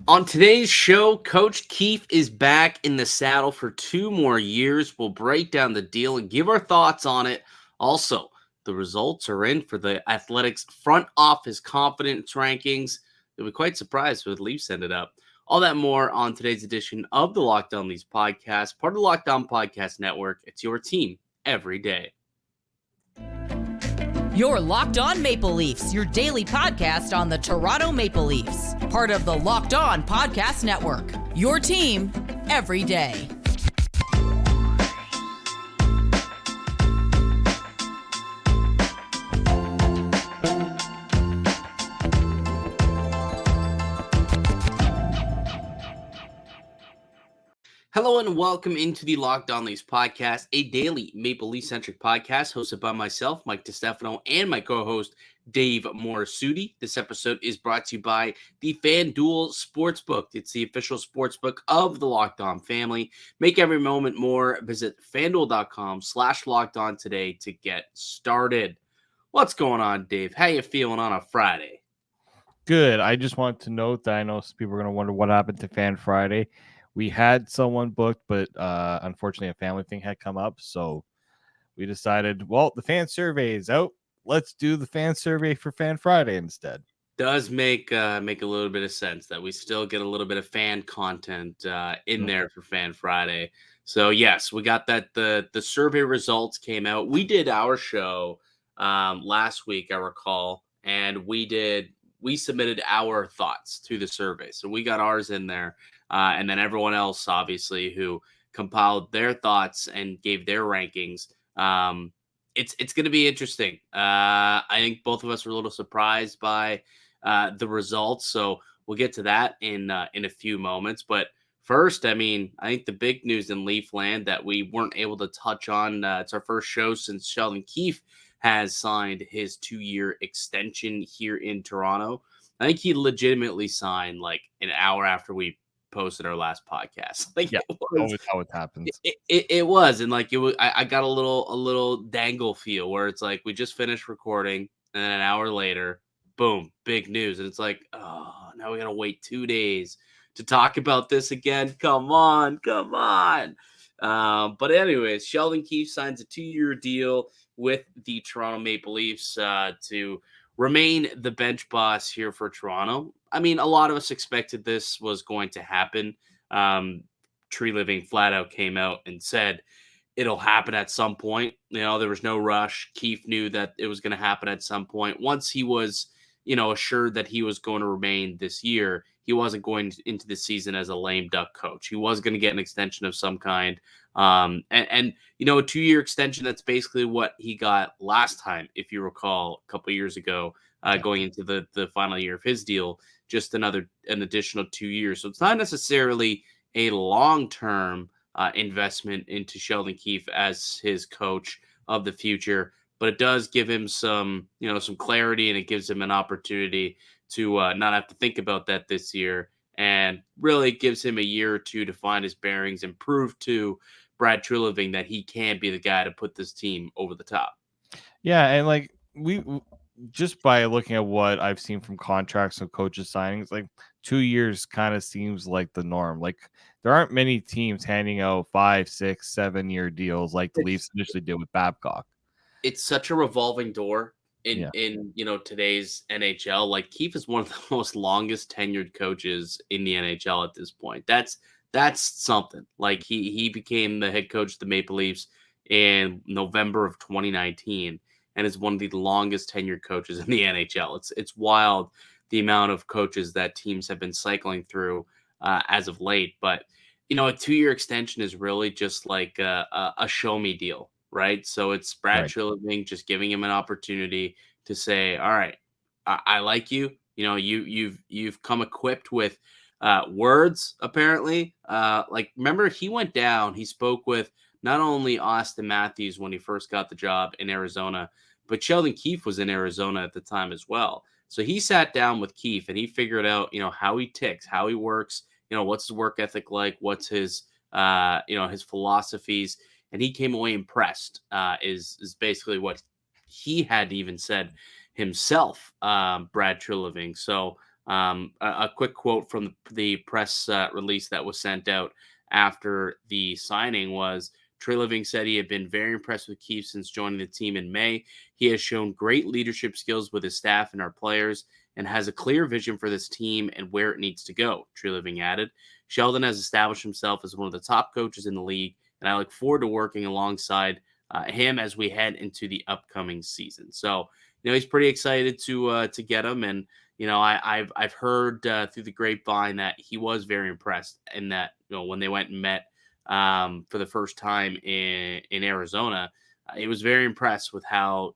On today's show, Coach Keefe is back in the saddle for 2 more years. We'll break down the deal and give our thoughts on it. Also, the results are in for the Athletics front office confidence rankings. You'll be quite surprised where the Leafs ended up. All that more on today's edition of the Locked On Leafs podcast, part of the Locked On Podcast Network. It's your team every day. You're Locked On Maple Leafs, your daily podcast on the Toronto Maple Leafs. Part of the Locked On Podcast Network. Your team every day. Hello and welcome into the Locked On Leafs podcast, a daily Maple Leaf-centric podcast hosted by myself, Mike DiStefano, and my co-host, Dave Morassutti. This episode is brought to you by the FanDuel Sportsbook. It's the official sportsbook of the Locked On family. Make every moment more. Visit FanDuel.com/LockedOn today to get started. What's going on, Dave? How you feeling on a Friday? Good. I just want to note that I know some people are going to wonder what happened to Fan Friday. We had someone booked, but unfortunately a family thing had come up. So we decided, well, the fan survey is out. Let's do the fan survey for Fan Friday instead. Does make a little bit of sense that we still get a little bit of fan content in there for Fan Friday. So yes, we got that. The survey results came out. We did our show last week, I recall, and we submitted our thoughts to the survey. So we got ours in there. And then everyone else, obviously, who compiled their thoughts and gave their rankings. It's going to be interesting. I think both of us were a little surprised by the results, so we'll get to that in a few moments. But first, I think the big news in Leafland that we weren't able to touch on. It's our first show since Sheldon Keefe has signed his 2-year extension here in Toronto. I think he legitimately signed like an hour after we posted our last podcast. Like, yeah, always how it happens. It was, and like it was. I got a little dangle feel where it's like we just finished recording, and then an hour later, boom, big news, and it's like, oh, now we gotta wait 2 days to talk about this again. Come on. But anyways, Sheldon Keefe signs a 2-year deal with the Toronto Maple Leafs to remain the bench boss here for Toronto. I mean, a lot of us expected this was going to happen. Tree Living flat out came out and said it'll happen at some point. There was no rush. Keefe knew that it was going to happen at some point. Once he was, assured that he was going to remain this year, he wasn't going into the season as a lame duck coach. He was going to get an extension of some kind. And a 2-year extension, that's basically what he got last time, if you recall, a couple of years ago, going into the final year of his deal, just an additional 2 years. So it's not necessarily a long-term investment into Sheldon Keefe as his coach of the future, but it does give him some clarity, and it gives him an opportunity to not have to think about that this year, and really gives him a year or two to find his bearings and prove to Brad Treliving that he can be the guy to put this team over the top. Yeah, and like we just by looking at what I've seen from contracts and coaches signings, like 2 years kind of seems like the norm. Like there aren't many teams handing out 5, 6, 7-year deals like the Leafs initially did with Babcock. It's such a revolving door in today's NHL. Like Keefe is one of the most longest tenured coaches in the NHL at this point. That's something. Like he became the head coach of the Maple Leafs in November of 2019 and is one of the longest tenured coaches in the NHL. It's wild the amount of coaches that teams have been cycling through as of late. But a 2-year extension is really just like a show me deal, right? So it's Brad Treliving just giving him an opportunity to say, all right, I like you. You've come equipped with words, apparently. Remember, he went down. He spoke with not only Austin Matthews when he first got the job in Arizona, but Sheldon Keefe was in Arizona at the time as well. So he sat down with Keefe and he figured out, how he ticks, how he works, what's his work ethic like, what's his, his philosophies. And he came away impressed, is basically what he had even said himself, Brad Treliving. So A quick quote from the press release that was sent out after the signing was Treliving said he had been very impressed with Keefe since joining the team in May. He has shown great leadership skills with his staff and our players and has a clear vision for this team and where it needs to go, Treliving added. Sheldon has established himself as one of the top coaches in the league, and I look forward to working alongside him as we head into the upcoming season. So, he's pretty excited to get him, and I've heard through the grapevine that he was very impressed, and that when they went and met for the first time in Arizona, he was very impressed with how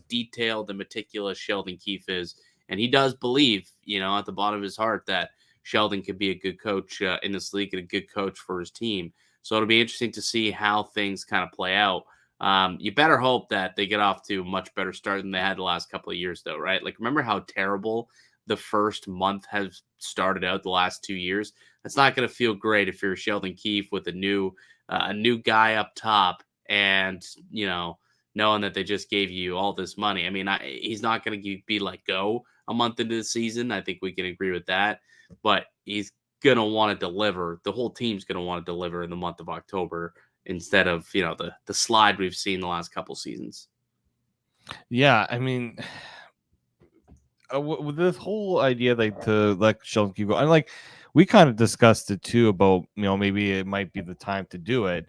detailed and meticulous Sheldon Keefe is, and he does believe at the bottom of his heart that Sheldon could be a good coach in this league and a good coach for his team. So it'll be interesting to see how things kind of play out. You better hope that they get off to a much better start than they had the last couple of years, though, right? Like, remember how terrible the first month has started out the last 2 years? That's not going to feel great if you're Sheldon Keefe with a new guy up top, and knowing that they just gave you all this money. I mean, he's not going to be let go a month into the season. I think we can agree with that, but he's going to want to deliver. The whole team's going to want to deliver in the month of October instead of the slide we've seen the last couple seasons. Yeah, I mean, with this whole idea to let Sheldon Keefe go, and we kind of discussed it too about maybe it might be the time to do it,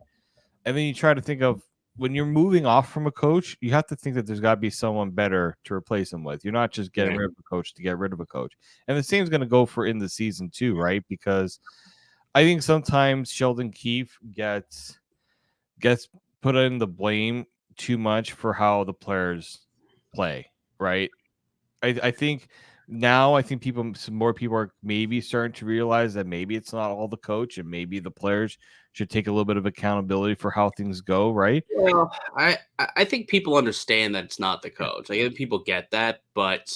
and then you try to think of when you're moving off from a coach, you have to think that there's got to be someone better to replace him with. You're not just getting rid of a coach to get rid of a coach, and the same is going to go for in the season too, right? Because I think sometimes Sheldon Keefe gets put in the blame too much for how the players play, right? I think now some more people are maybe starting to realize that maybe it's not all the coach, and maybe the players should take a little bit of accountability for how things go, right? Well, I think people understand that it's not the coach. I think people get that, but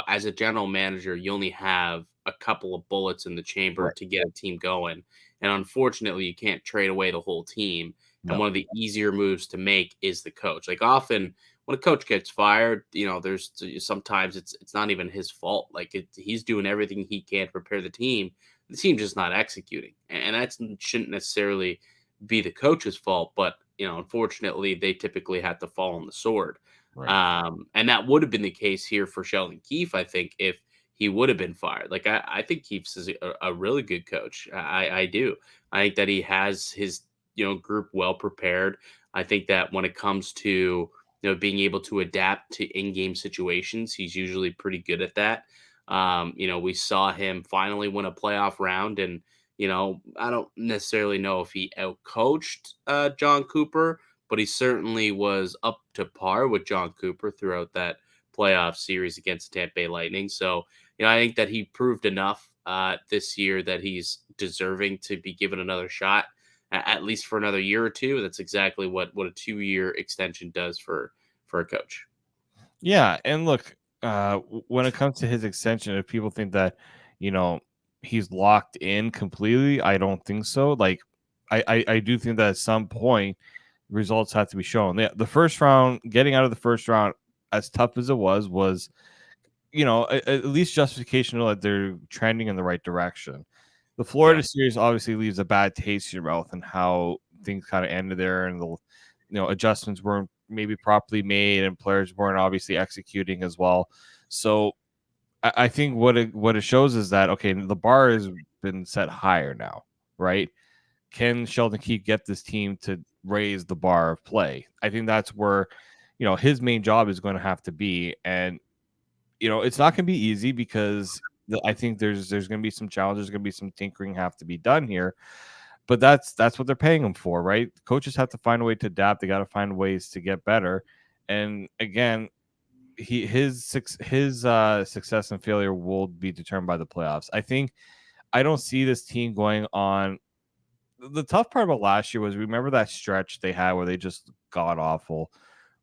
as a general manager, you only have a couple of bullets in the chamber to get a team going, and unfortunately, you can't trade away the whole team. And one of the easier moves to make is the coach. Like, often when a coach gets fired, there's sometimes it's not even his fault. Like, he's doing everything he can to prepare the team. The team's just not executing, and that shouldn't necessarily be the coach's fault. But unfortunately, they typically have to fall on the sword. Right. And that would have been the case here for Sheldon Keefe, I think, if he would have been fired. Like, I think Keefe is a really good coach. I do. I think that he has his group well prepared. I think that when it comes to being able to adapt to in-game situations, he's usually pretty good at that. We saw him finally win a playoff round, and I don't necessarily know if he outcoached John Cooper, but he certainly was up to par with John Cooper throughout that playoff series against the Tampa Bay Lightning. So I think that he proved enough this year that he's deserving to be given another shot, at least for another year or two. That's exactly what a 2-year extension does for a coach. Yeah, and look, when it comes to his extension, if people think that he's locked in completely, I don't think so. Like, I do think that at some point results have to be shown. The first round, getting out of the first round, as tough as it was at least justification that they're trending in the right direction. The Florida series obviously leaves a bad taste in your mouth, and how things kind of ended there, and the adjustments weren't maybe properly made, and players weren't obviously executing as well. So I think what it shows is that, okay, the bar has been set higher now, right? Can Sheldon Keefe get this team to raise the bar of play? I think that's where his main job is going to have to be, and it's not going to be easy, because I think there's going to be some challenges, going to be some tinkering have to be done here, but that's what they're paying him for, right? Coaches have to find a way to adapt. They got to find ways to get better, and again, his success and failure will be determined by the playoffs. I don't see this team going on. The tough part about last year was, remember that stretch they had where they just got awful,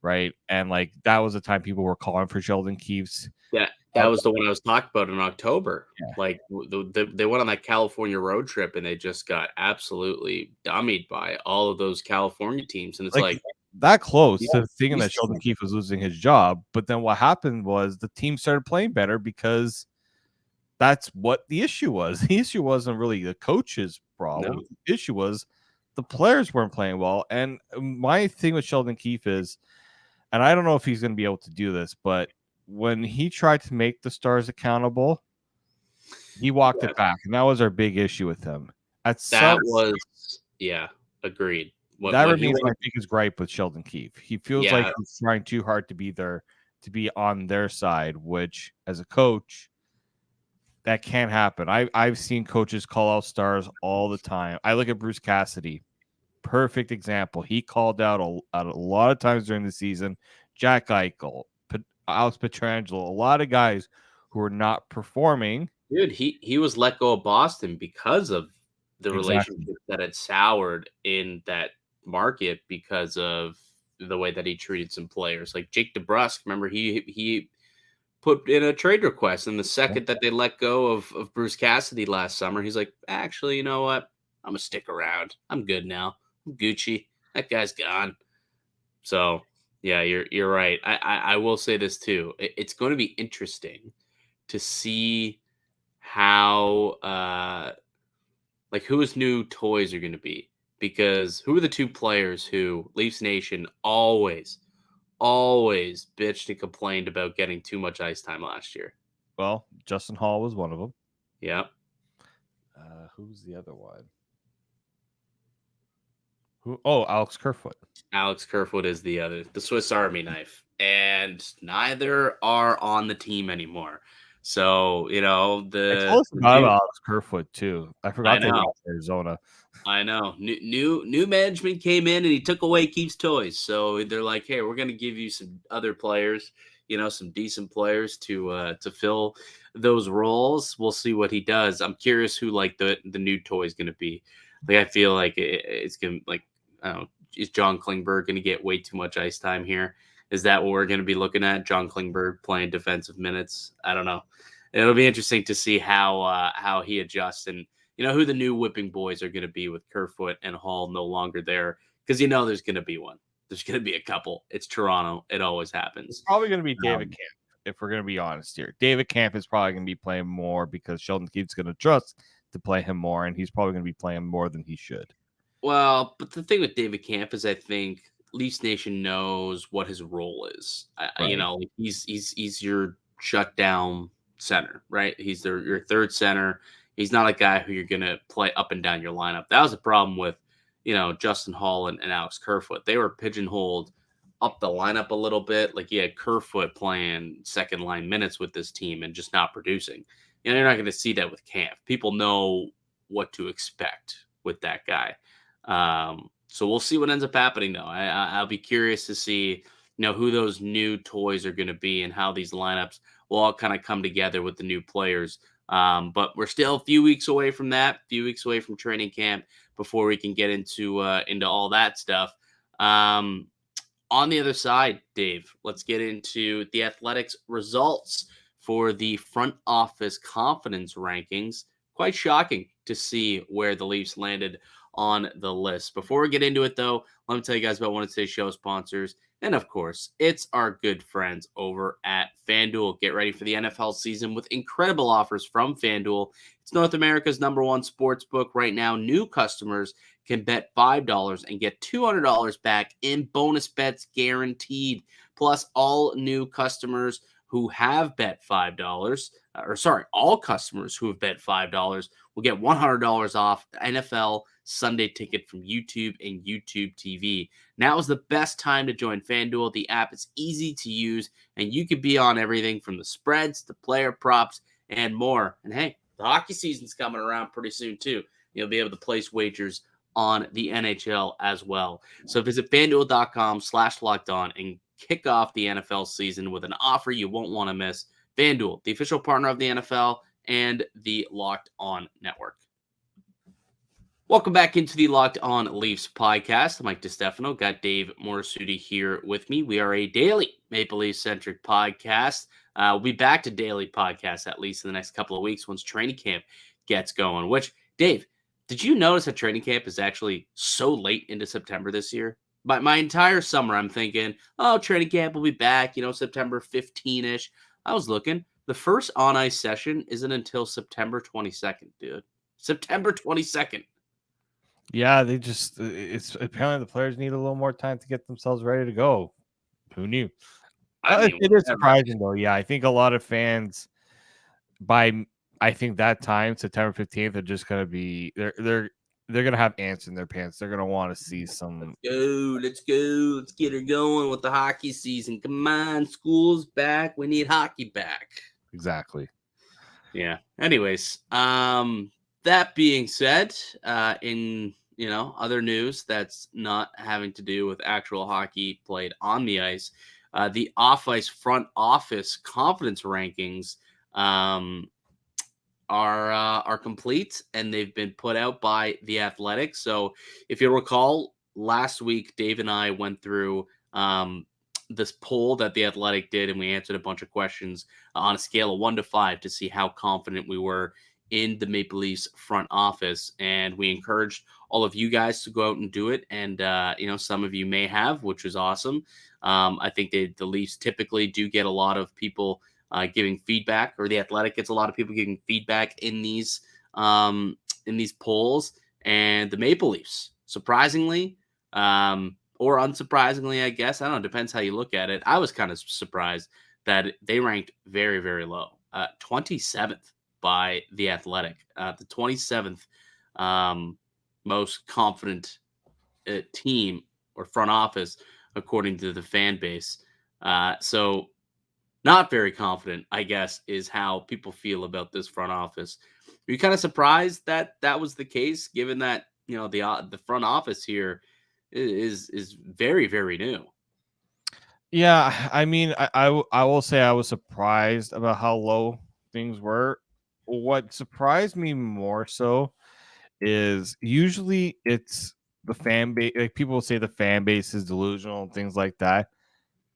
right? And that was the time people were calling for Sheldon Keefe's. Yeah, that was the one I was talking about in October. Yeah. Like, they went on that California road trip, and they just got absolutely dummied by all of those California teams. And it's that close to thinking that Sheldon Keefe was losing his job. But then what happened was the team started playing better because That's what the issue was. The issue wasn't really the coach's problem. No. The issue was the players weren't playing well. And my thing with Sheldon Keefe is, and I don't know if he's going to be able to do this, but when he tried to make the stars accountable, he walked it back. And that was our big issue with him. Agreed. That remains my biggest gripe with Sheldon Keefe. He feels like he's trying too hard to be there, to be on their side, which as a coach, that can't happen. I've seen coaches call out stars all the time. I look at Bruce Cassidy, perfect example. He called out a lot of times during the season. Jack Eichel, Alex Pietrangelo, a lot of guys who are not performing. Dude, he was let go of Boston because of the relationship that had soured in that market because of the way that he treated some players. Like Jake DeBrusk, remember he put in a trade request, and the second that they let go of Bruce Cassidy last summer, he's like, actually, you know what? I'm gonna stick around. I'm good now. I'm Gucci. That guy's gone. So yeah, you're right. I will say this too. It's going to be interesting to see how like whose new toys are going to be, because who are the two players who Leafs Nation always bitched and complained about getting too much ice time last year? Well, Justin Hall was one of them. Yeah. Who's the other one? Alex Kerfoot. Alex Kerfoot is the other, the Swiss Army knife, and neither are on the team anymore. So, you know, I forgot about Alex Kerfoot too. I forgot they were in Arizona. I know. New management came in and he took away Keefe's toys. So they're like, hey, we're going to give you some other players, you know, some decent players to fill those roles. We'll see what he does. I'm curious who like the new toy is going to be. Like, I feel like it's going to, like, I don't know, is John Klingberg going to get way too much ice time here? Is that what we're going to be looking at? John Klingberg playing defensive minutes? I don't know. It'll be interesting to see how he adjusts, and you know who the new whipping boys are going to be with Kerfoot and Hall no longer there, because you know there's going to be one. There's going to be a couple. It's Toronto. It always happens. It's probably going to be David Camp, if we're going to be honest here. David Camp is probably going to be playing more because Sheldon Keefe's going to trust to play him more, and he's probably going to be playing more than he should. Well, but the thing with David Camp is I think Leafs Nation knows what his role is. You know, he's your shutdown center, right? He's your third center. He's not a guy who you're going to play up and down your lineup. That was a problem with, you know, Justin Hall and Alex Kerfoot. They were pigeonholed up the lineup a little bit. Like, you had Kerfoot playing second line minutes with this team and just not producing. You know, you're not going to see that with Camp. People know what to expect with that guy. So we'll see what ends up happening, though. I'll be curious to see, you know, who those new toys are going to be and how these lineups will all kind of come together with the new players. But we're still a few weeks away from that, a few weeks away from training camp before we can get into all that stuff. On the other side, Dave, let's get into the Athletics results for the front office confidence rankings. Quite shocking to see where the Leafs landed on the list. Before we get into it, though, let me tell you guys about one of today's show sponsors. And of course, it's our good friends over at FanDuel. Get ready for the NFL season with incredible offers from FanDuel. It's North America's #1 sports book right now. New customers can bet $5 and get $200 back in bonus bets guaranteed. Plus, all new customers who have bet $5, all customers who have bet $5 will get $100 off the NFL Sunday ticket from YouTube and YouTube TV. Now is the best time to join FanDuel. The app is easy to use, and you could be on everything from the spreads to player props and more. And hey, the hockey season's coming around pretty soon too. You'll be able to place wagers on the NHL as well. So visit FanDuel.com/lockedon and kick off the NFL season with an offer you won't want to miss. FanDuel, the official partner of the NFL and the Locked On Network. Welcome back into the Locked On Leafs podcast. I'm Mike DiStefano. Got Dave Morassutti here with me. We are a daily Maple Leaf-centric podcast. We'll be back to daily podcasts at least in the next couple of weeks once training camp gets going. Which, Dave, did you notice that training camp is actually so late into September this year? My entire summer, I'm thinking, training camp will be back, September 15-ish. I was looking. The first on ice session isn't until September 22nd, dude. September 22nd. Yeah, it's apparently the players need a little more time to get themselves ready to go. Who knew? I mean, It is whatever. surprising though. Yeah, I think a lot of fans I think that time, September 15th, are just gonna be they're gonna have ants in their pants. They're gonna want to see some Let's go. Let's get her going with the hockey season. Come on, school's back. We need hockey back. exactly. Yeah. Anyways, that being said, in other news that's not having to do with actual hockey played on the ice, the off-ice front office confidence rankings um, are complete, and they've been put out by the Athletic. So, if you recall, last week Dave and I went through this poll that the Athletic did, and we answered a bunch of questions on a scale of 1 to 5 to see how confident we were in the Maple Leafs front office. And we encouraged all of you guys to go out and do it. And, some of you may have, which was awesome. I think the Leafs typically do get a lot of people giving feedback, or the Athletic gets a lot of people giving feedback in these polls. And the Maple Leafs, surprisingly, or unsurprisingly, I guess, I don't know, depends how you look at it. I was kind of surprised that they ranked very, very low, 27th by the Athletic, the 27th most confident team or front office according to the fan base. So not very confident, I guess, is how people feel about this front office. Are you kind of surprised that that was the case, given that the front office here is very, very new? Yeah, I mean, I will say I was surprised about how low things were. What surprised me more so is usually it's the fan base. Like people will say the fan base is delusional and things like that.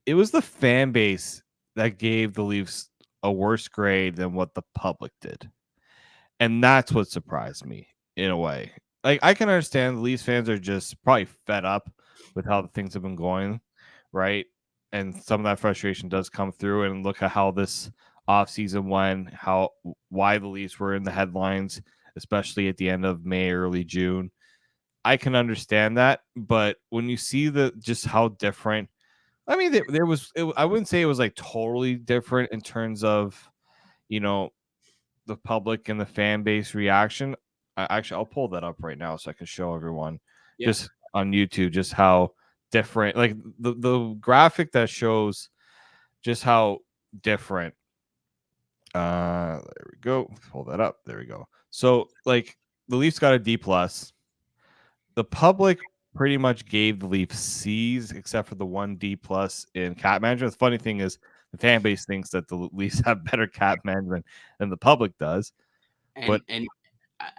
It was the fan base that gave the Leafs a worse grade than what the public did. And that's what surprised me in a way. Like I can understand the Leafs fans are just probably fed up with how the things have been going, right? And some of that frustration does come through. And look at how this offseason went, why the Leafs were in the headlines, especially at the end of May, early June. I can understand that, but when you see just how different, I mean, I wouldn't say it was like totally different in terms of, you know, the public and the fan base reaction. I'll pull that up right now so I can show everyone just on YouTube just how different, like the graphic that shows just how different. There we go. Pull that up. There we go. So like the Leafs got a D plus. The public pretty much gave the Leafs C's except for the one D plus in cap management. The funny thing is the fan base thinks that the Leafs have better cap management than the public does. But And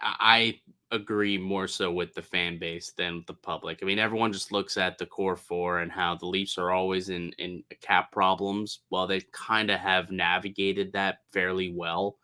I agree more so with the fan base than the public. I mean, everyone just looks at the core four and how the Leafs are always in cap problems. Well, they kind of have navigated that fairly well.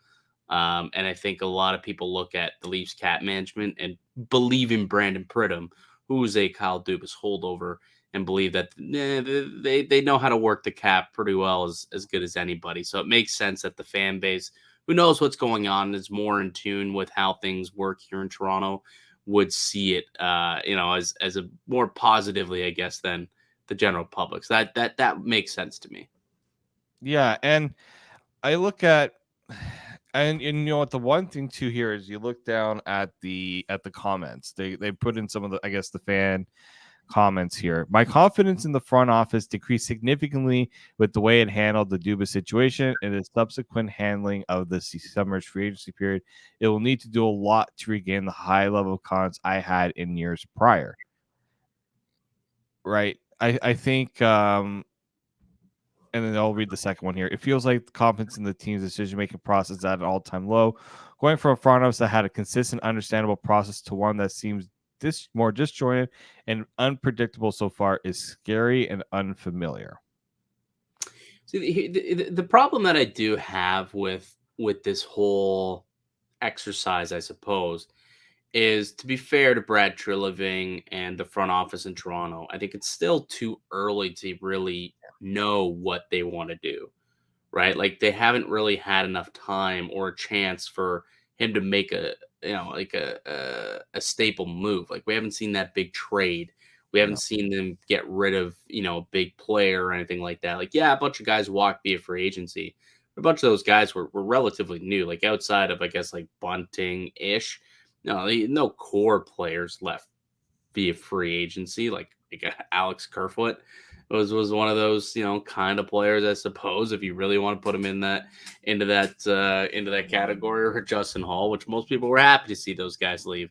And I think a lot of people look at the Leafs cap management and believe in Brandon Pridham, who is a Kyle Dubas holdover, and believe that they know how to work the cap pretty well, as good as anybody. So it makes sense that the fan base, who knows what's going on, is more in tune with how things work here in Toronto, would see it, as a more positively, I guess, than the general public. So that makes sense to me. yeah, and I look at and you know what, the one thing too here is you look down at the comments. They put in some of the, I guess, the fan comments here. My confidence in the front office decreased significantly with the way it handled the Dubas situation and its subsequent handling of the summer's free agency period. It will need to do a lot to regain the high level of confidence I had in years prior. Right. I think and then I'll read the second one here. It feels like the confidence in the team's decision-making process is at an all-time low. Going from a front office that had a consistent, understandable process to one that seems more disjointed and unpredictable so far is scary and unfamiliar. See, the problem that I do have with this whole exercise, I suppose, is, to be fair to Brad Treliving and the front office in Toronto, I think it's still too early to really know what they want to do, right? Like they haven't really had enough time or a chance for him to make a staple move. Like we haven't seen that big trade. We haven't No. seen them get rid of a big player or anything like that. Like yeah, a bunch of guys walked via free agency. A bunch of those guys were relatively new, like outside of I guess like Bunting ish. No core players left via free agency, like Alex Kerfoot was one of those kind of players, I suppose, if you really want to put him into that category, or Justin Hall, which most people were happy to see those guys leave.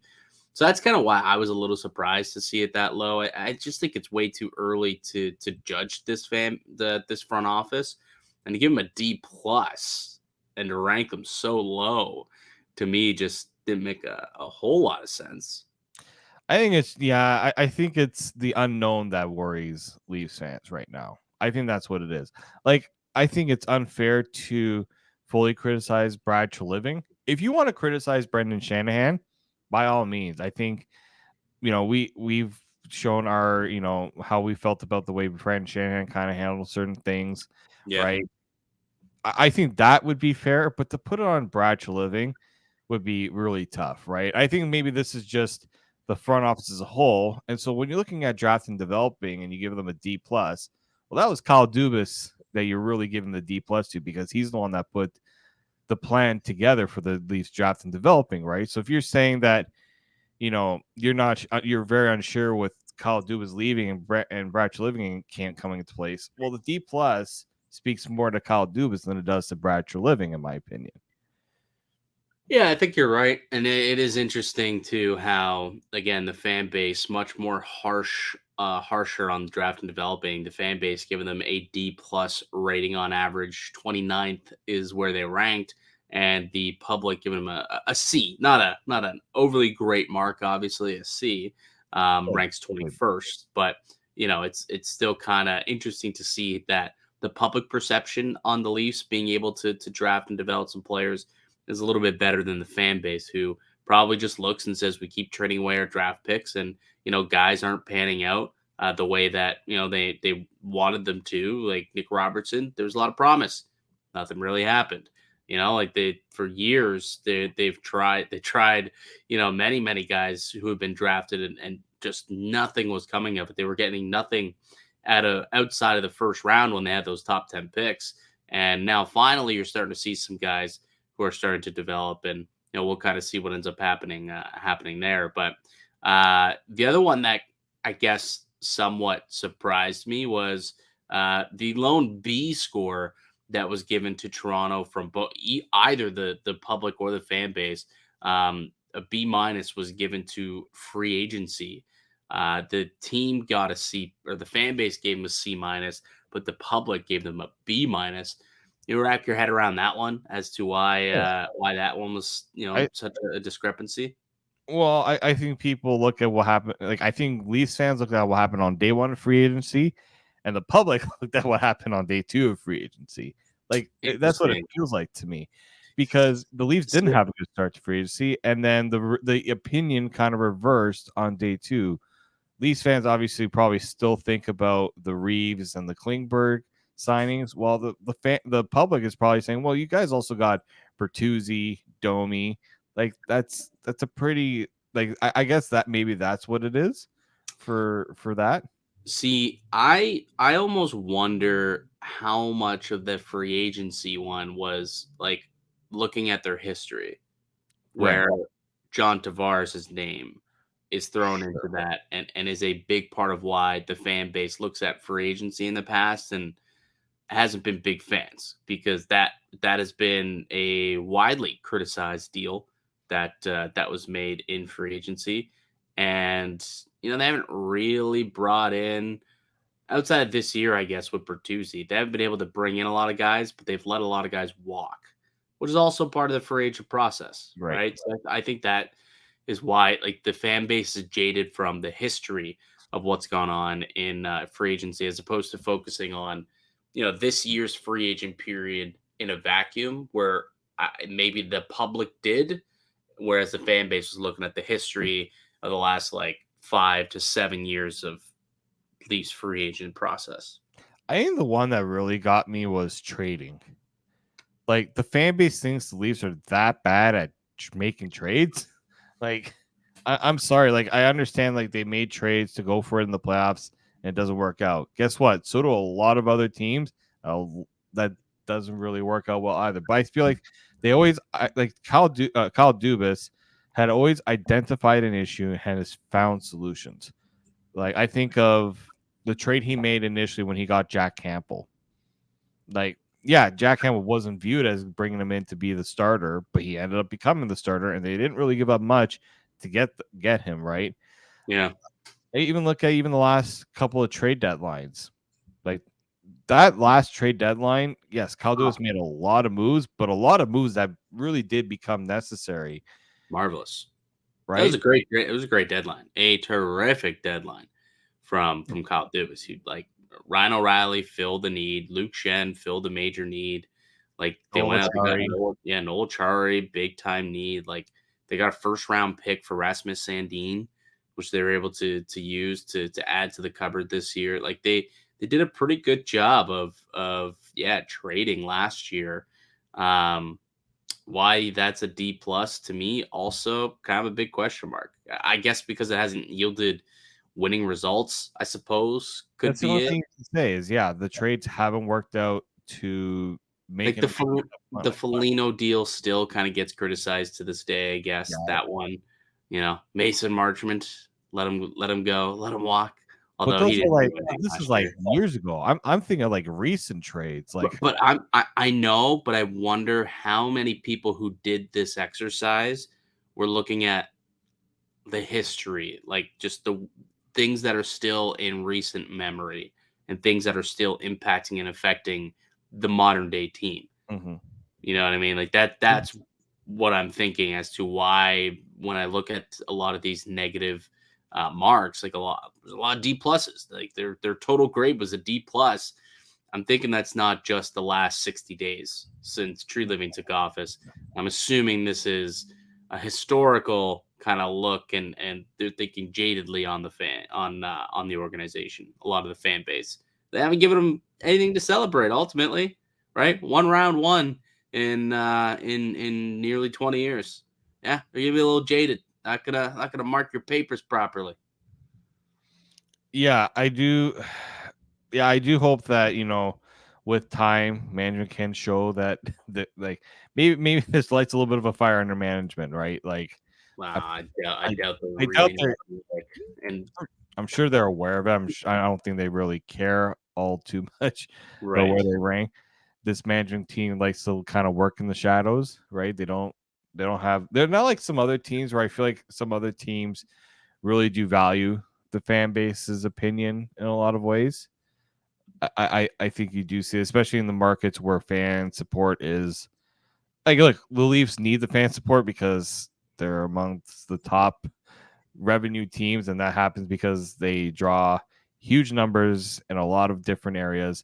So that's kind of why I was a little surprised to see it that low. I just think it's way too early to judge this this front office, and to give them a D plus and to rank them so low, to me just didn't make a whole lot of sense. I think I think it's the unknown that worries Leafs fans right now. I think that's what it is. Like, I think it's unfair to fully criticize Brad Treliving. If you want to criticize Brendan Shanahan, by all means. I think, we've shown our, how we felt about the way Brendan Shanahan kind of handled certain things, Yeah. right? I think that would be fair, but to put it on Brad Treliving would be really tough, right? I think maybe this is just the front office as a whole. And so when you're looking at drafting and developing and you give them a D plus, well, that was Kyle Dubas that you're really giving the D plus to, because he's the one that put the plan together for the Leafs draft and developing, right? So if you're saying that, you're very unsure with Kyle Dubas leaving and Brad Treliving can't coming into place, well, the D plus speaks more to Kyle Dubas than it does to Brad Treliving, in my opinion. Yeah, I think you're right. And it is interesting too how, again, the fan base much more harsher on the draft and developing. The fan base giving them a D plus rating on average. 29th is where they ranked, and the public giving them a C, not an overly great mark, obviously a C. Ranks 21st, but it's still kind of interesting to see that the public perception on the Leafs being able to draft and develop some players is a little bit better than the fan base, who probably just looks and says we keep trading away our draft picks, and guys aren't panning out the way that they wanted them to. Like Nick Robertson, there was a lot of promise, nothing really happened. Like for years they've tried many guys who have been drafted, and just nothing was coming of it. They were getting nothing outside of the first round when they had those top 10 picks, and now finally you're starting to see some guys who are starting to develop, and we'll kind of see what ends up happening there. But the other one that I guess somewhat surprised me was the lone B score that was given to Toronto from either the public or the fan base. A B minus was given to free agency. The team got a C, or the fan base gave them a C minus, but the public gave them a B minus. You wrap your head around that one as to why that one was such a discrepancy. Well, I think people look at what happened. Like, I think Leafs fans looked at what happened on day one of free agency, and the public looked at what happened on day two of free agency. Like, that's what it feels like to me, because the Leafs didn't have a good start to free agency, and then the opinion kind of reversed on day two. Leafs fans obviously probably still think about the Reeves and the Klingberg signings, while the public is probably saying, well, you guys also got Bertuzzi, Domi. Like, that's a pretty, like, I guess that maybe that's what it is for that. See, I almost wonder how much of the free agency one was like looking at their history, Right. where John Tavares' name is thrown into that, and is a big part of why the fan base looks at free agency in the past and hasn't been big fans, because that has been a widely criticized deal that was made in free agency, and they haven't really brought in, outside of this year, I guess, with Bertuzzi, they haven't been able to bring in a lot of guys, but they've let a lot of guys walk, which is also part of the free agent process, right? So I think that is why, like, the fan base is jaded from the history of what's gone on in free agency, as opposed to focusing on this year's free agent period in a vacuum, where maybe the public did, whereas the fan base was looking at the history of the last like 5 to 7 years of Leafs free agent process. I think the one that really got me was trading. like the fan base thinks the Leafs are that bad at making trades. Like, I'm sorry. Like, I understand like they made trades to go for it in the playoffs and it doesn't work out. Guess what? So do a lot of other teams. That doesn't really work out well either. But I feel like they always like Kyle Dubas had always identified an issue and has found solutions. Like, I think of the trade he made initially when he got Jack Campbell. Like, yeah, Jack Campbell wasn't viewed as bringing him in to be the starter, but he ended up becoming the starter, and they didn't really give up much to get him, right. Yeah. I even look at the last couple of trade deadlines. Like, that last trade deadline, yes, Kyle Dubas made a lot of moves, but a lot of moves that really did become necessary. Marvelous. Right? It was a great deadline. A terrific deadline from Kyle Dubas. He, like, Ryan O'Reilly filled the need. Luke Shen filled a major need. Like, they went out, they got Noel Chari, big time need. Like, they got a first round pick for Rasmus Sandin, which they were able to use to add to the cupboard this year. Like, they did a pretty good job of trading last year. Why that's a D plus to me, also kind of a big question mark. I guess because it hasn't yielded winning results, I suppose could That's the be only it. thing to say is, the trades haven't worked out to make Like the Foligno deal still kind of gets criticized to this day. I guess that one, Mason Marchment, let him go, let him walk. But Although those he are didn't like, do anything this last is like year. years ago. I'm thinking of like recent trades. Like, But I know, but I wonder how many people who did this exercise were looking at the history, like just the things that are still in recent memory and things that are still impacting and affecting the modern day team. mhm. You know what I mean? Like that's what I'm thinking as to why when I look at a lot of these negative marks, like there's a lot of D pluses. Like their total grade was a D plus. I'm thinking that's not just the last 60 days since Tree Living took office. I'm assuming this is a historical kind of look, and they're thinking jadedly on the organization. A lot of the fan base, they haven't given them anything to celebrate. Ultimately, right? Round one in nearly 20 years. Yeah, they're gonna be a little jaded. Not gonna mark your papers properly. Yeah, I do. Yeah, I do hope that with time, management can show that like maybe this lights a little bit of a fire under management, right? Like, Wow, I, I doubt they're I doubt reading and I'm sure they're aware of it. I don't think they really care all too much about right. where they rank. This management team likes to kind of work in the shadows, right? They're not like some other teams where I feel like some other teams really do value the fan base's opinion in a lot of ways. I think you do see, especially in the markets where fan support is like, look, the Leafs need the fan support because they're amongst the top revenue teams, and that happens because they draw huge numbers in a lot of different areas.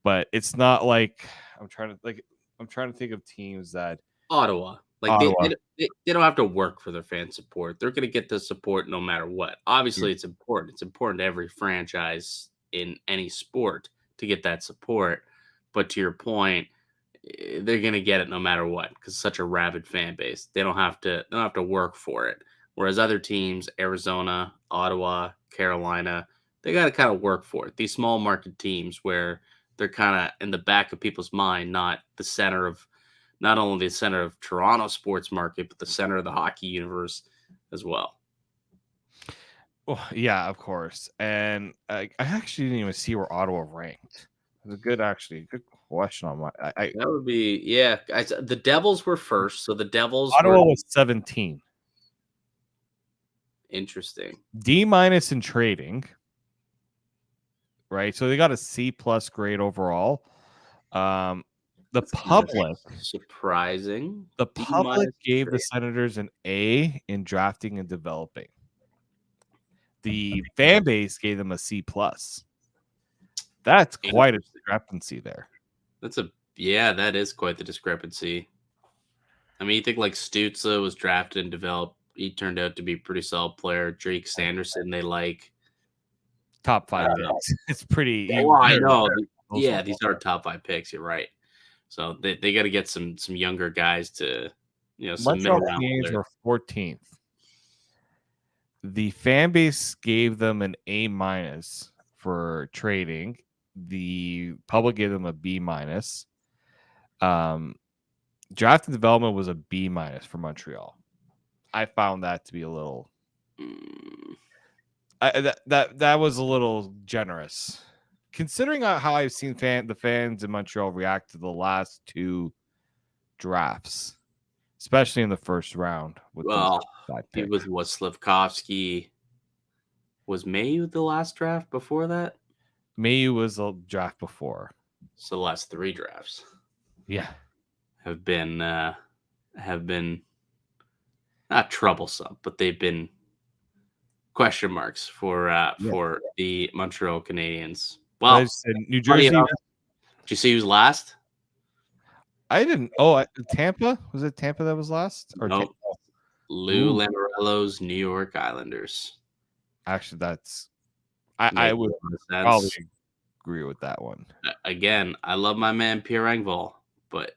But it's not like I'm trying to think of teams that Ottawa. Like Ottawa. they don't have to work for their fan support. They're going to get the support no matter what. Obviously, it's important. It's important to every franchise in any sport to get that support. But to your point, they're going to get it no matter what because such a rabid fan base. They don't have to work for it. Whereas other teams, Arizona, Ottawa, Carolina, they got to kind of work for it. These small market teams where they're kind of in the back of people's mind, not only the center of Toronto sports market, but the center of the hockey universe as well. Oh, yeah, of course. And I actually didn't even see where Ottawa ranked. It's a good question on my. That would be the Devils were first, so the Devils Ottawa were was 17, interesting. D- in trading, right? So they got a C+ grade overall. The public surprising. The public gave the trade. Senators an A in drafting and developing. The fan base gave them a C+. That's quite a discrepancy there. That is quite the discrepancy. I mean, you think like Stützle was drafted and developed. He turned out to be a pretty solid player. Drake Sanderson, they like top 5 picks. It's pretty. Well, I know. Yeah, these are top 5 picks. You're right. So they got to get some younger guys to, some Montreal middle round Canadiens players. are 14th. The fan base gave them an A- for trading. The public gave them a B-. Draft and development was a B- for Montreal. I found that to be a little. That was a little generous, considering how I've seen the fans in Montreal react to the last two drafts, especially in the first round. With Well, those 5 it picks. was Slivkovsky. Was Mayu the last draft before that? Mayu was a draft before. So the last 3 drafts Yeah, have been not troublesome, but they've been question marks for the Montreal Canadiens. Well, New Jersey. did you see who's last? I didn't. Oh, Tampa, was it Tampa that was last? Or Nope. Lou Lamoriello's New York Islanders. Actually, that's I would probably agree with that one. Again, I love my man Pierre Engvall, but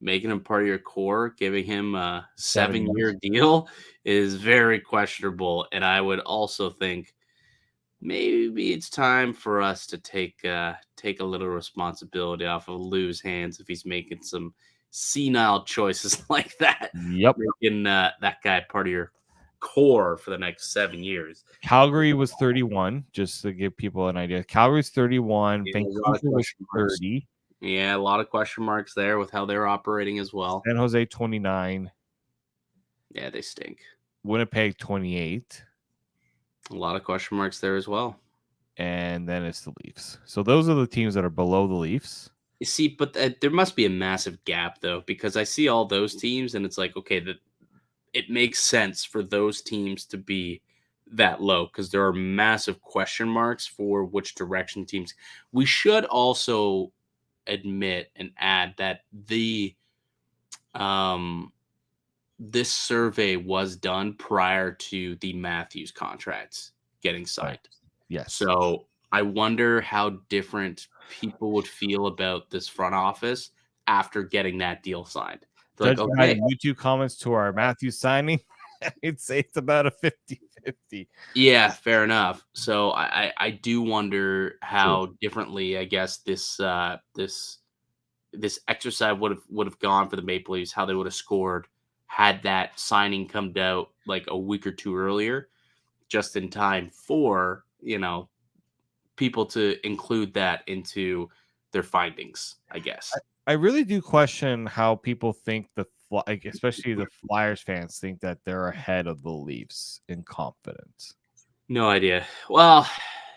making him part of your core, giving him a 7-year deal is very questionable. And I would also think maybe it's time for us to take a little responsibility off of Lou's hands if he's making some senile choices like that. Yep. Making that guy part of your core for the next 7 years. Calgary was 31, just to give people an idea. Calgary's 31. Yeah, Vancouver was 30. Yeah, a lot of question marks there with how they're operating as well. San Jose 29. Yeah, they stink. Winnipeg 28. A lot of question marks there as well. And then it's the Leafs. So those are the teams that are below the Leafs. You see, but there must be a massive gap, though, because I see all those teams, and it's like, okay, it makes sense for those teams to be that low because there are massive question marks for which direction teams. We should also admit and add that this survey was done prior to the Matthews contracts getting signed. Right. Yes. So I wonder how different people would feel about this front office after getting that deal signed. Like, okay, YouTube comments to our Matthews signing, I'd say it's about a 50-50. Yeah, fair enough. So I do wonder how differently, I guess, this exercise would have gone for the Maple Leafs, how they would have scored had that signing come out like a week or two earlier, just in time for, people to include that into their findings, I guess. I really do question how people think especially the Flyers fans think that they're ahead of the Leafs in confidence. No idea. Well,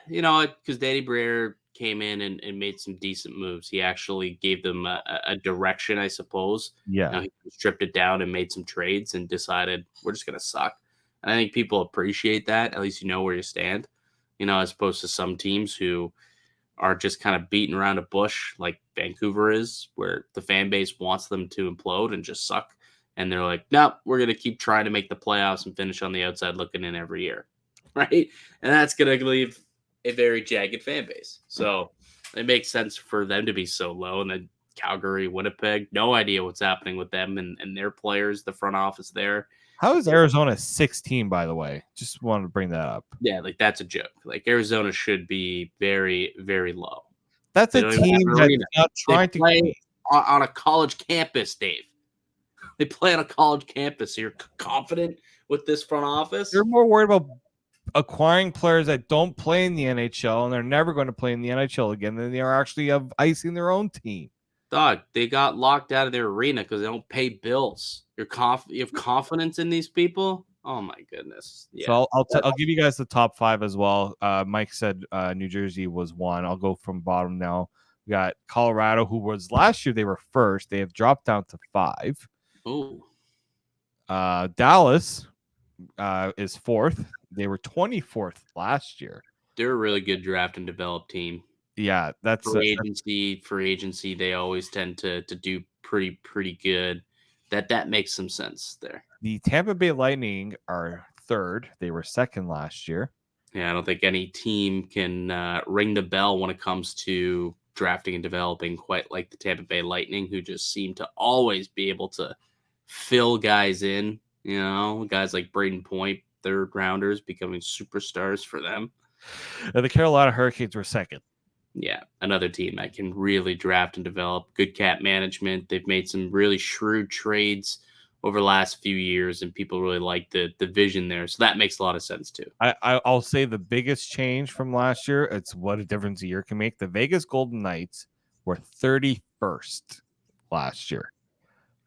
because Danny Briere came in and made some decent moves. He actually gave them a direction, I suppose. Yeah. He stripped it down and made some trades and decided we're just going to suck. And I think people appreciate that. At least you know where you stand, as opposed to some teams who are just kind of beating around a bush like Vancouver is, where the fan base wants them to implode and just suck. And they're like, no, we're going to keep trying to make the playoffs and finish on the outside looking in every year. Right. And that's going to leave a very jagged fan base. So it makes sense for them to be so low. And then Calgary, Winnipeg, no idea what's happening with them and their players, the front office there. How is Arizona 16, by the way? Just wanted to bring that up. Yeah, that's a joke. Arizona should be very, very low. That's a team that's not trying to play on a college campus, Dave. They play on a college campus. So you're confident with this front office? You're more worried about acquiring players that don't play in the NHL and they're never going to play in the NHL again than they are actually of icing their own team. Dog, they got locked out of their arena because they don't pay bills. You have confidence in these people? Oh my goodness! Yeah. So I'll give you guys the top 5 as well. Mike said New Jersey was 1. I'll go from bottom now. We got Colorado, who was last year they were first. They have dropped down to 5. Ooh. Dallas is 4th. They were 24th last year. They're a really good draft and develop team. Yeah, that's free agency. They always tend to do pretty good. That makes some sense there. The Tampa Bay Lightning are 3rd. They were 2nd last year. Yeah, I don't think any team can ring the bell when it comes to drafting and developing quite like the Tampa Bay Lightning, who just seem to always be able to fill guys in, guys like Braden Point, third rounders becoming superstars for them. The Carolina Hurricanes were second. Yeah, another team that can really draft and develop. Good cap management. They've made some really shrewd trades over the last few years, and people really like the vision there. So that makes a lot of sense too. I'll say the biggest change from last year, it's what a difference a year can make. The Vegas Golden Knights were 31st last year,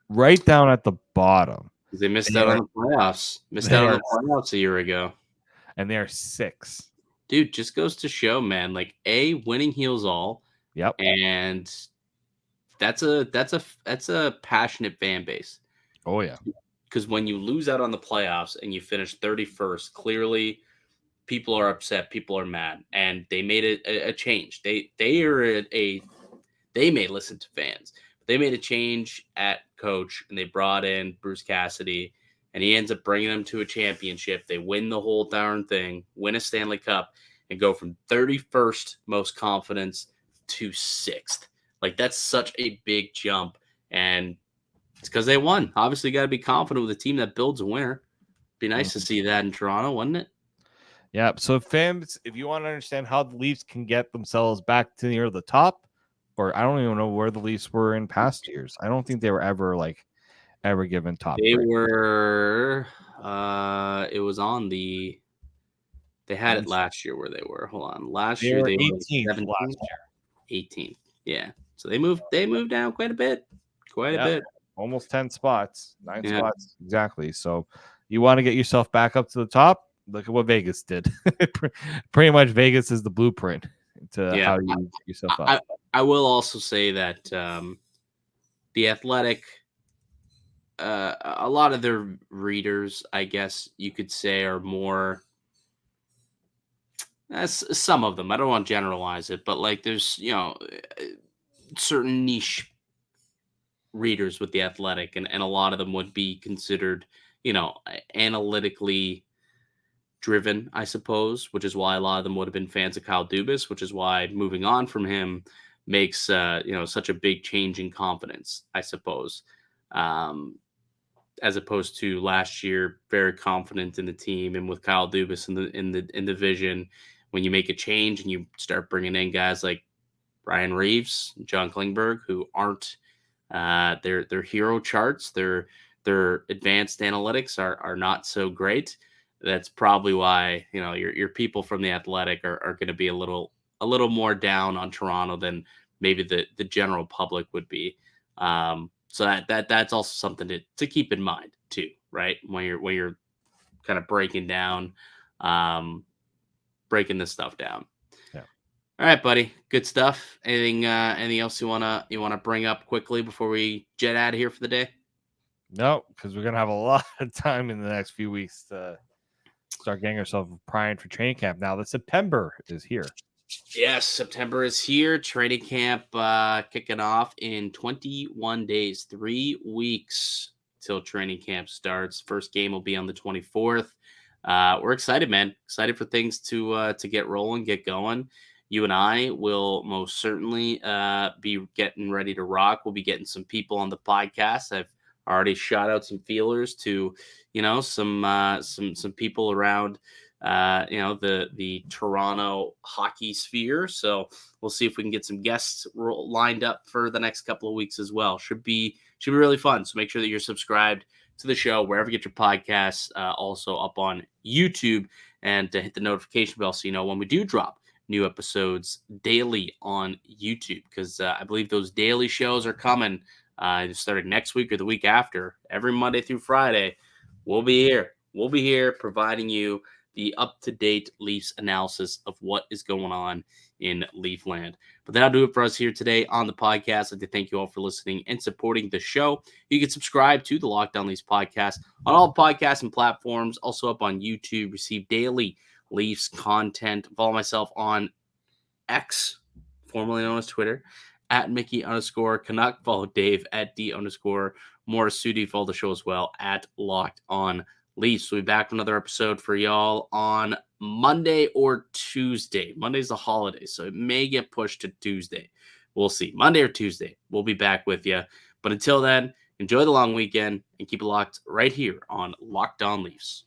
right down at the bottom. They missed out on the playoffs. Missed out on the playoffs a year ago. And they're 6th. Dude, just goes to show, man, like winning heals all. Yep. And that's a passionate fan base. Oh yeah. Because when you lose out on the playoffs and you finish 31st, clearly people are upset, people are mad, and they made it a change. They may listen to fans. They made a change at coach, and they brought in Bruce Cassidy, and he ends up bringing them to a championship. They win the whole darn thing, win a Stanley Cup, and go from 31st most confidence to 6th. Like, that's such a big jump, and it's because they won. Obviously, you got to be confident with a team that builds a winner. Be nice to see that in Toronto, wouldn't it? Yeah. So, fans, if you want to understand how the Leafs can get themselves back to near the top, or I don't even know where the Leafs were in past years. I don't think they were ever given top. They were. It was on the. They had it last year where they were. Hold on. Last year they were 18th. Last year. 18th. Yeah. So they moved down quite a bit. Quite a bit. Almost 10 spots. 9 spots exactly. So you want to get yourself back up to the top? Look at what Vegas did. Pretty much Vegas is the blueprint to how you get yourself up. I will also say that the Athletic, a lot of their readers, I guess you could say, are more. Some of them. I don't want to generalize it, but like there's certain niche readers with the Athletic, and a lot of them would be considered analytically driven, I suppose, which is why a lot of them would have been fans of Kyle Dubas, which is why moving on from him makes such a big change in confidence, I suppose, as opposed to last year, very confident in the team and with Kyle Dubas in the vision. When you make a change and you start bringing in guys like Ryan Reeves, John Klingberg, who aren't their hero charts, their advanced analytics are not so great. That's probably why your people from the Athletic are going to be a little more down on Toronto than maybe the general public would be. So that's also something to keep in mind too, right? When you're kind of breaking this stuff down. Yeah. All right, buddy. Good stuff. Anything else you wanna bring up quickly before we jet out of here for the day? No, because we're gonna have a lot of time in the next few weeks to start getting ourselves primed for training camp. Now that September is here. Yes, September is here. Training camp kicking off in 21 days, 3 weeks till training camp starts. First game will be on the 24th. We're excited, man. Excited for things to get rolling, get going. You and I will most certainly be getting ready to rock. We'll be getting some people on the podcast. I've already shot out some feelers to, some people around, the Toronto hockey sphere. So we'll see if we can get some guests lined up for the next couple of weeks as well. Should be really fun. So make sure that you're subscribed to the show wherever you get your podcasts, also up on YouTube, and to hit the notification bell so you know when we do drop new episodes daily on YouTube, because I believe those daily shows are coming starting next week or the week after. Every Monday through Friday, we'll be here providing you the up-to-date Leafs analysis of what is going on in Leafland. But that'll do it for us here today on the podcast. I'd like to thank you all for listening and supporting the show. You can subscribe to the Locked On Leafs podcast on all podcasts and platforms, also up on YouTube. Receive daily Leafs content. Follow myself on X, formerly known as Twitter, at Mickey_Canuck. Follow Dave at D_Morassutti. Follow the show as well at Locked On Leafs. We'll be back with another episode for y'all on Monday or Tuesday. Monday's a holiday, so it may get pushed to Tuesday. We'll see. Monday or Tuesday, we'll be back with you. But until then, enjoy the long weekend and keep it locked right here on Locked On Leafs.